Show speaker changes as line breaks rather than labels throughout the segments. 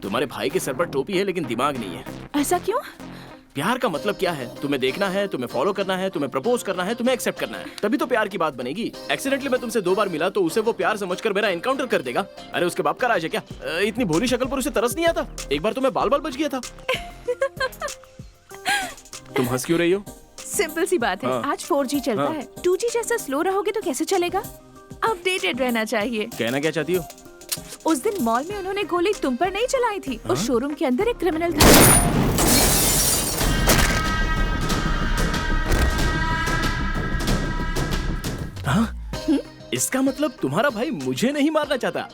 तुम्हारे भाई के सर पर टोपी है लेकिन दिमाग नहीं है।
ऐसा क्यों?
प्यार का मतलब क्या है? तुम्हें देखना है, तुम्हें फॉलो करना है, तुम्हें प्रपोज करना है, तुम्हें एक्सेप्ट करना है, तभी तो प्यार की बात बनेगी। एक्सीडेंटली मैं तुमसे 2 बार मिला तो उसे वो प्यार समझकर मेरा एनकाउंटर कर देगा। अरे उसके बाप का राज है क्या? इतनी भोली शक्ल पर उसे तरस नहीं आता? एक बार तो मैं बाल बाल बच गया था। तुम हंस क्यों रही हो?
सिंपल सी बात है,
हाँ।
आज 4G चलता
हाँ।
है। 2G जैसा स्लो रहोगे तो कैसे चलेगा? अपडेटेड रहना चाहिए।
कहना क्या चाहती हो?
उस दिन मॉल में उन्होंने गोली तुम पर नहीं चलाई थी। उस शोरूम के अंदर एक क्रिमिनल था।
इसका मतलब तुम्हारा भाई मुझे नहीं मारना चाहता।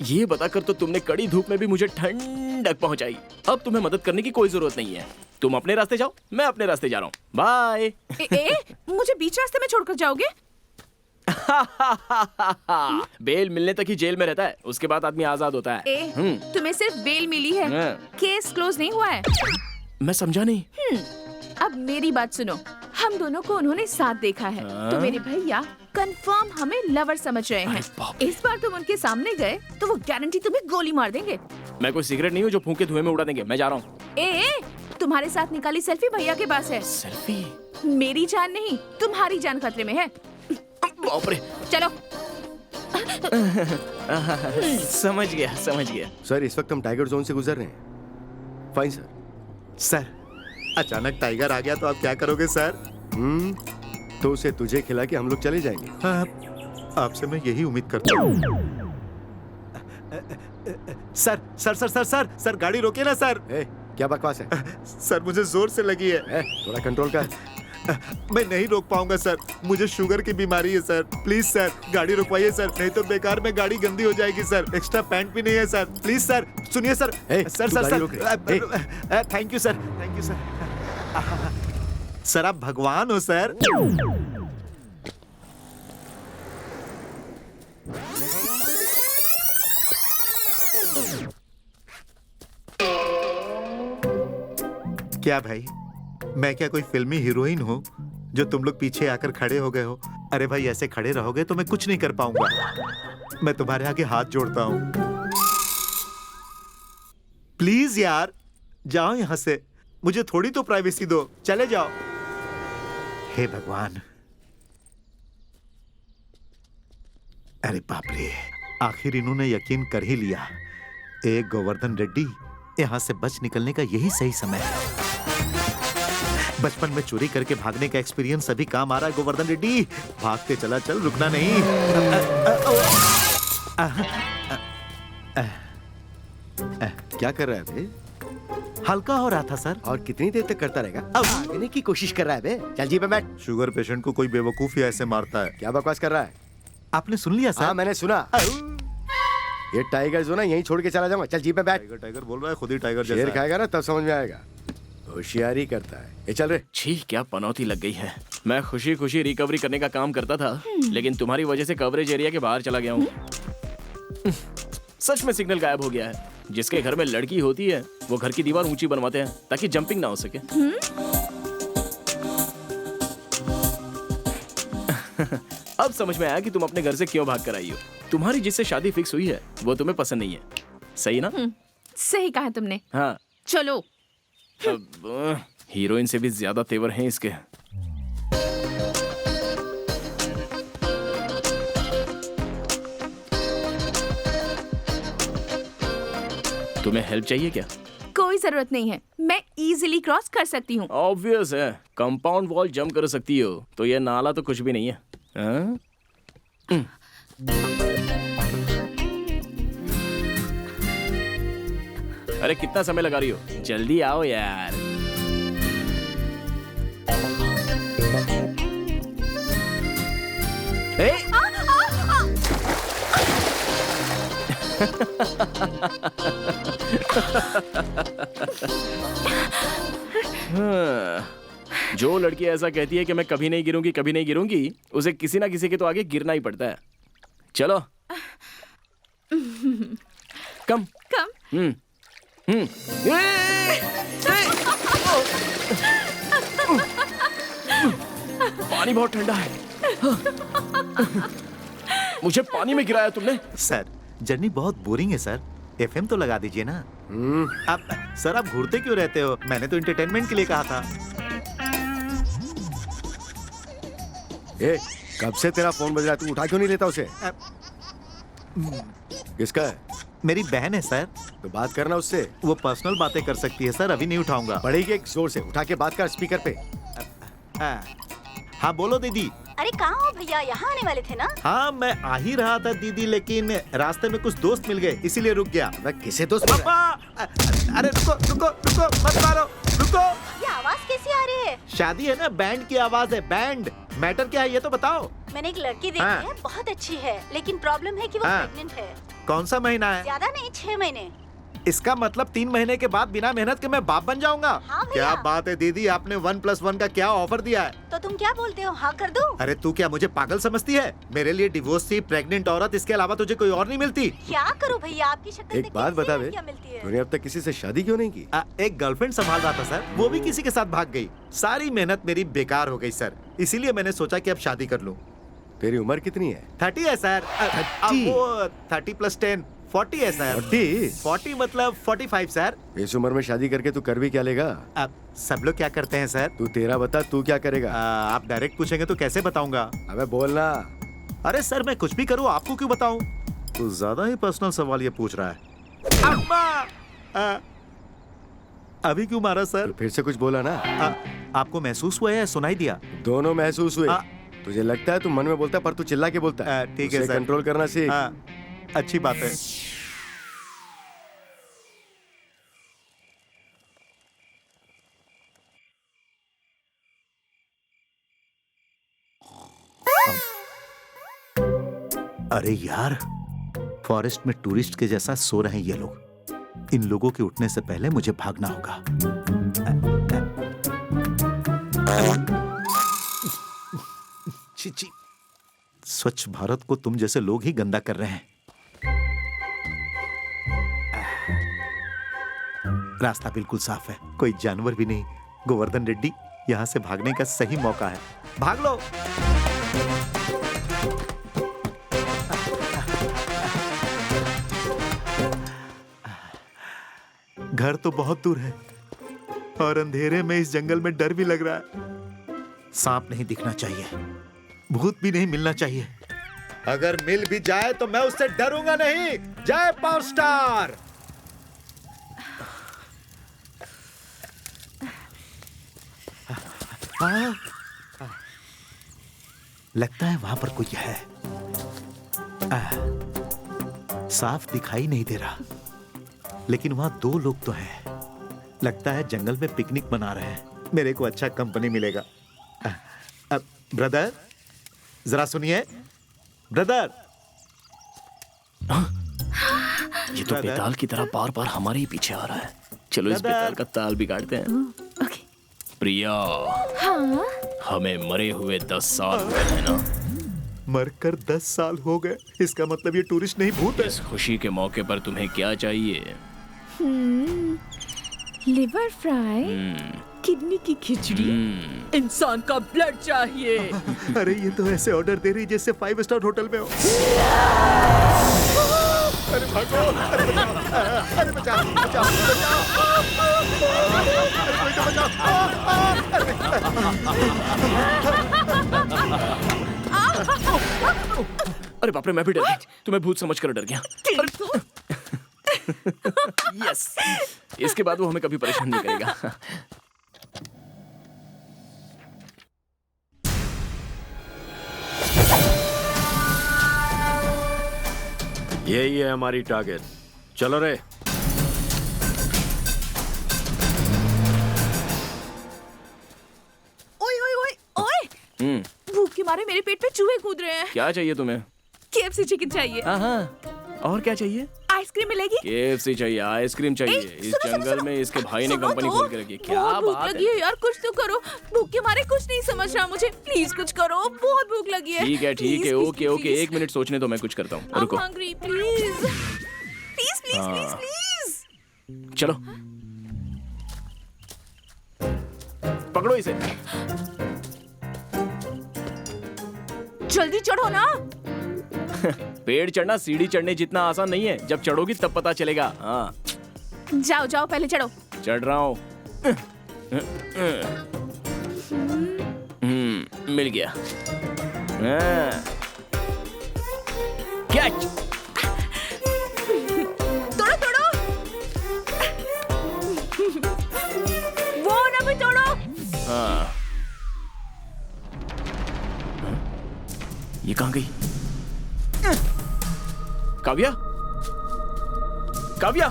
ये बताकर तो तुमने कड़ी धूप में भी मुझे ठंडक पहुंचाई। अब तुम्हें मदद करने की कोई जरूरत नहीं है। तुम अपने रास्ते जाओ, मैं अपने रास्ते जा रहा हूँ। बाय।
मुझे बीच रास्ते में छोड़कर जाओगे?
बेल मिलने तक ही जेल में रहता है, उसके बाद आदमी आजाद होता है।
तुम्हें सिर्फ बेल मिली है, केस क्लोज नहीं हुआ है।
मैं समझा नहीं।
अब मेरी बात सुनो, हम दोनों को उन्होंने साथ देखा है, तो मेरे भैया कंफर्म हमें लवर समझ रहे हैं। इस बार तुम उनके सामने गए तो वो गारंटी तुम्हें गोली मार देंगे।
मैं कोई सिगरेट नहीं हूँ जो फूंक के धुएं में उड़ा देंगे। मैं जा रहा हूँ।
तुम्हारे साथ निकाली सेल्फी भैया के पास है।
सेल्फी?
मेरी जान नहीं, तुम्हारी जान खतरे में है।
बाप रे।
चलो।
समझ गया।
सर इस वक्त हम टाइगर जोन से गुजर रहे हैं। Fine sir.
सर अचानक टाइगर आ गया तो आप क्या करोगे सर?
तो उसे तुझे खिला के हम लोग चले जाएंगे।
आपसे मैं यही उम्मीद करता हूँ। Sir sir sir sir sir sir गाड़ी रोके ना सर।
क्या बकवास है?
सर मुझे जोर से लगी है।
थोड़ा कंट्रोल कर।
मैं नहीं रोक पाऊंगा सर, मुझे शुगर की बीमारी है सर। प्लीज सर गाड़ी रुकवाइए सर, नहीं तो बेकार में गाड़ी गंदी हो जाएगी सर। एक्स्ट्रा पैंट भी नहीं है सर। प्लीज सर सुनिए sir. Sir sir sir thank you sir, thank you sir. Sir आप भगवान हो सर। क्या भाई, मैं क्या कोई फिल्मी हीरोइन हूँ जो तुम लोग पीछे आकर खड़े हो गए हो? अरे भाई ऐसे खड़े रहोगे तो मैं कुछ नहीं कर पाऊंगा। मैं तुम्हारे आगे हाथ जोड़ता हूँ, प्लीज यार जाओ यहां से, मुझे थोड़ी तो प्राइवेसी दो, चले जाओ। हे भगवान, अरे बाप रे, आखिर इन्होंने यकीन कर ही लिया। एक गोवर्धन रेड्डी, यहां से बच निकलने का यही सही समय है। बचपन में चोरी करके भागने का एक्सपीरियंस अभी काम आ रहा है गोवर्धन रेड्डी। भागते चला चल, रुकना नहीं।
क्या कर रहा है बे?
हल्का हो रहा था सर।
और कितनी देर तक करता रहेगा? भागने की कोशिश कर रहा है बे? चल जी पे बैठ।
शुगर पेशेंट को कोई बेवकूफ ही ऐसे मारता है।
क्या बकवास कर रहा है?
आपने सुन लिया सर?
हाँ मैंने सुना। ये टाइगर जो ना यहीं छोड़ के चला जाऊंगा। चल जी पे बैठ।
टाइगर टाइगर बोल रहा है, खुद ही टाइगर जैसा
शेर
है।
खाएगा ना तब समझ में आएगा। होशियारी करता है। ये चल रे।
छी, क्या पनौती लग गई है। मैं खुशी खुशी रिकवरी करने का काम करता था, लेकिन तुम्हारी वजह से कवरेज एरिया के बाहर चला गया हूँ। सच में सिग्नल गायब हो गया है। जिसके घर में लड़की होती है वो घर की दीवार ऊंची बनवाते हैं ताकि जंपिंग ना हो सके। अब समझ में आया कि तुम अपने घर से क्यों भाग कर आई हो। तुम्हारी जिससे शादी फिक्स हुई है वो तुम्हें पसंद नहीं है, सही ना?
सही कहा तुमने।
हाँ
चलो।
अब हीरोइन से भी ज्यादा तेवर हैं इसके। तुम्हें हेल्प चाहिए क्या?
कोई जरूरत नहीं है, मैं इजीली क्रॉस कर सकती हूँ।
ऑब्वियस है, कंपाउंड वॉल जंप कर सकती हो, तो ये नाला तो कुछ भी नहीं है। हाँ? अरे कितना समय लगा रही हो? जल्दी आओ यार। जो लड़की ऐसा कहती है कि मैं कभी नहीं गिरूंगी, उसे किसी ना किसी के तो आगे गिरना ही पड़ता है। चलो कम
कम।
पानी बहुत ठंडा है। मुझे पानी में गिराया तुमने।
सर जर्नी बहुत बोरिंग है सर, एफएम तो लगा दीजिए ना। आप सर आप घूरते क्यों रहते हो? मैंने तो एंटरटेनमेंट के लिए कहा था।
ए, कब से तेरा फोन बज रहा है, तू उठा क्यों नहीं लेता उसे? किसका है?
मेरी बहन है सर।
तो बात करना उससे।
वो पर्सनल बातें कर सकती है सर, अभी नहीं उठाऊंगा।
पड़ेगी एक जोर से, उठा के बात कर स्पीकर पे।
हाँ बोलो दीदी।
अरे कहाँ हो भैया, यहाँ आने वाले थे ना?
हाँ मैं आ ही रहा था दीदी, लेकिन रास्ते में कुछ दोस्त मिल गए इसीलिए रुक गया।
मैं किसे दोस्त बोल रहा है?
पापा अरे रुको रुको रुको मत मारो, रुको।
ये आवाज कैसी आ रही है?
शादी है ना, बैंड की आवाज है, बैंड। मैटर क्या है ये तो बताओ।
मैंने एक लड़की देखी
हाँ।
है, बहुत अच्छी है, लेकिन प्रॉब्लम है कि वो
हाँ।
प्रेग्नेंट है।
कौन सा महीना है?
ज्यादा नहीं, 6 महीने।
इसका मतलब 3 महीने के बाद बिना मेहनत के मैं बाप बन जाऊंगा?
हाँ भैया।
क्या बात है दीदी, आपने 1+1 का क्या ऑफर दिया है?
तो तुम क्या बोलते हो, हाँ कर दूं?
अरे तू क्या मुझे पागल समझती है? मेरे लिए डिवोर्सी प्रेग्नेंट औरत, इसके अलावा तुझे कोई और नहीं मिलती?
क्या करूँ भैया, आपकी शक्ल
एक
से
बात
कैसे
बता बे,
लड़कियाँ मिलती है?
तूने अब तक किसी से शादी क्यों नहीं की?
एक गर्लफ्रेंड संभाल रहा था सर, वो भी किसी के साथ भाग गई। सारी मेहनत मेरी बेकार हो गई सर, इसीलिए मैंने सोचा कि अब शादी कर लूं।
तेरी उम्र कितनी है?
30 है सर। अब वो 30+10 40 है सर। 40 मतलब 45 सर।
इस उम्र में शादी करके तू कर भी क्या लेगा?
अब सब लोग क्या करते हैं सर?
तू तेरा बता, तू क्या करेगा?
आप डायरेक्ट पूछेंगे तो कैसे बताऊंगा?
अबे बोलना।
अरे सर मैं कुछ भी करूं, आपको क्यों बताऊं? तू ज्यादा ही पर्सनल सवाल ये पूछ रहा है। अम्मा! अभी क्यों मारा सर?
फिर से कुछ बोला ना।
आपको महसूस हुआ या सुनाई दिया?
दोनों महसूस हुए। तुझे लगता है तू मन में बोलता है, पर तू चिल्ला के बोलता है।
ठीक है
उसे
सर।
कंट्रोल करना सीख।
अच्छी बात है। अरे यार, फॉरेस्ट में टूरिस्ट के जैसा सो रहे हैं ये लोग। इन लोगों के उठने से पहले मुझे भागना होगा। छी छी, स्वच्छ भारत को तुम जैसे लोग ही गंदा कर रहे हैं। रास्ता बिल्कुल साफ है, कोई जानवर भी नहीं। गोवर्धन रेड्डी, यहाँ से भागने का सही मौका है। भाग लो। घर तो बहुत दूर है और अंधेरे में इस जंगल में डर भी लग रहा है। सांप नहीं दिखना चाहिए, भूत भी नहीं मिलना चाहिए। अगर मिल भी जाए तो मैं उससे डरूंगा नहीं। जय पावर स्टार। लगता है वहां पर कोई है। साफ दिखाई नहीं दे रहा, लेकिन वहां 2 लोग तो हैं। लगता है जंगल में पिकनिक मना रहे हैं। मेरे को अच्छा कंपनी मिलेगा। ब्रदर जरा सुनिए। ब्रदर,
ये तो बेताल की तरह बार बार हमारे ही पीछे आ रहा है। चलो इस बेताल का ताल बिगाड़ते हैं।
ओके।
प्रिया,
हाँ?
हमें मरे हुए 10 साल हुए हैं ना?
मरकर 10 साल हो गए, इसका मतलब ये टूरिस्ट नहीं भूत है।
इस खुशी के मौके पर तुम्हें क्या चाहिए?
लिवर फ्राई, किडनी की खिचड़ी, इंसान का ब्लड चाहिए।
अरे ये तो ऐसे ऑर्डर दे रही जैसे 5 स्टार होटल में हो। अरे भागो, अरे बचाओ, अरे बचाओ, बचाओ, बचाओ, अरे कोई तो बचाओ।
अरे बाप रे, मैं भी डर गया। तुम्हें भूत समझकर डर गया। यस, इसके बाद वो हमें कभी परेशान नहीं करेगा।
यही है हमारी टारगेट। चलो रे।
ओए ओए ओए ओए, भूख के मारे मेरे पेट पे चूहे कूद रहे हैं।
क्या चाहिए तुम्हें?
KFC चिकन चाहिए।
हाँ, और क्या चाहिए?
आइसक्रीम मिलेगी?
KFC चाहिए, आइसक्रीम चाहिए। इस जंगल में इसके भाई ने कंपनी खोल के रखी है। क्या
बहुत भूख
बात
लगी है यार, कुछ तो करो। भूख के मारे कुछ नहीं समझ रहा मुझे, प्लीज कुछ करो, बहुत भूख लगी है।
ठीक है, ठीक है,
Please,
okay okay,
please,
1 minute सोचने दो, मैं कुछ करता हूँ।
I'm
रुको।
hungry, please. Please, please, please, please.
चलो, पकड़ो इसे।
जल्दी चढ़ो ना।
पेड़ चढ़ना सीढ़ी चढ़ने जितना आसान नहीं है। जब चढ़ोगी तब पता चलेगा। हाँ
जाओ जाओ पहले चढ़ो।
चढ़ रहा हूँ। मिल गया। कैच।
तोड़ो तोड़ो। वो ना भी तोड़ो।
हाँ। ये कहाँ गई? काव्या, काव्या।